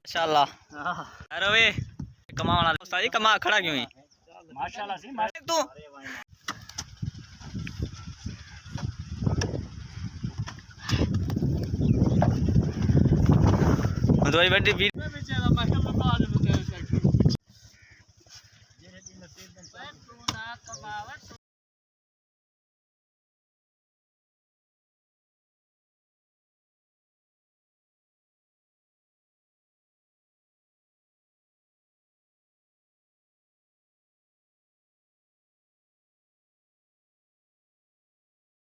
माशाल्लाह। अरे वे कमा वाला उस्ताद जी कमा खड़ा क्यों है? माशाल्लाह सी तू तुम्हारी बड़ी बेचारा माशाल्लाह बाद में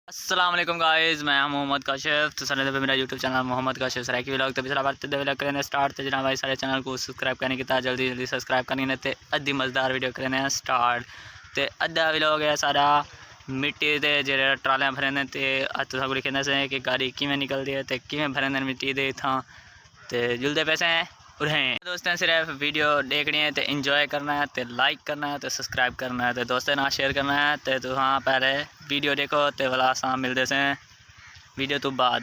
अस्सलाम वालेकुम गाइस, मैं हूं मोहम्मद काशिफ। तो सर पे मेरा YouTube channel Mohammad Kashif Saraiki vlog. तो पिछला बार व्लॉग करें स्टार्ट तो जनाब भाई सारे चैनल को सब्सक्राइब करने की जल्दी जल्दी सब्सक्राइब करनी ते अद्धी मज़ेदार वीडियो करें स्टार्ट। तो अद्धा व्लॉग है सारा मिट्टी के जो ट्रालियाँ भरने ते तुम लिखे से कि गाड़ी किमें निकलती है तो किमें भरने मिट्टी दे इतना तो जुलते पैसे हैं उन्हें दोस्तों सिर्फ वीडियो देखनी है तो इंजॉय करना है तो लाइक करना है तो सब्सक्राइब करना है तो दोस्तों ना शेयर करना है तो हाँ पहले वीडियो देखो तो वाला आसान मिलते से वीडियो तो बाद